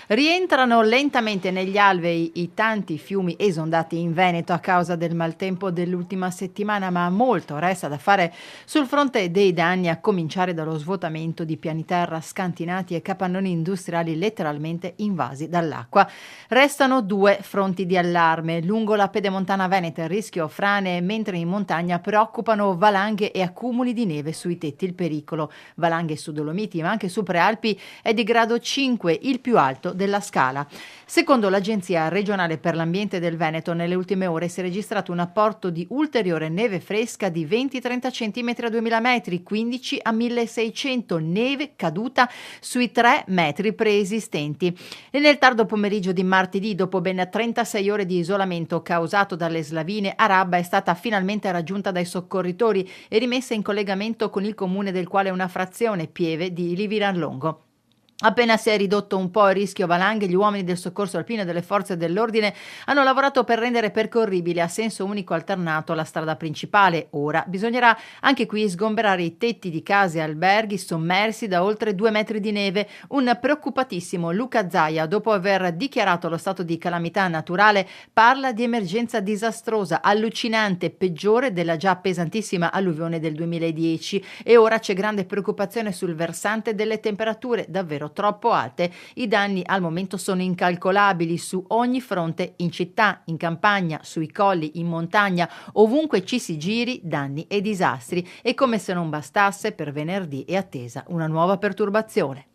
Rientrano lentamente negli alvei i tanti fiumi esondati in Veneto a causa del maltempo dell'ultima settimana, ma molto resta da fare sul fronte dei danni, a cominciare dallo svuotamento di piani terra scantinati e capannoni industriali letteralmente invasi dall'acqua. Restano due fronti di allarme. Lungo la pedemontana veneta il rischio frane, mentre in montagna preoccupano valanghe e accumuli di neve sui tetti. Il pericolo, valanghe su Dolomiti ma anche su Prealpi, è di grado 5, il più alto della scala. Secondo l'Agenzia regionale per l'ambiente del Veneto, nelle ultime ore si è registrato un apporto di ulteriore neve fresca di 20-30 cm a 2000 metri, 15 a 1600, neve caduta sui 3 metri preesistenti. E nel tardo pomeriggio di martedì, dopo ben 36 ore di isolamento causato dalle slavine, Arabba è stata finalmente raggiunta dai soccorritori e rimessa in collegamento con il comune del quale è una frazione, Pieve di Livirallongo. Appena si è ridotto un po' il rischio valanghe, gli uomini del soccorso alpino e delle forze dell'ordine hanno lavorato per rendere percorribile a senso unico alternato la strada principale. Ora bisognerà anche qui sgomberare i tetti di case e alberghi sommersi da oltre 2 metri di neve. Un preoccupatissimo Luca Zaia, dopo aver dichiarato lo stato di calamità naturale, parla di emergenza disastrosa, allucinante, peggiore della già pesantissima alluvione del 2010. E ora c'è grande preoccupazione sul versante delle temperature davvero troppo alte. I danni al momento sono incalcolabili su ogni fronte, in città, in campagna, sui colli, in montagna, ovunque ci si giri, danni e disastri. E come se non bastasse, per venerdì è attesa una nuova perturbazione.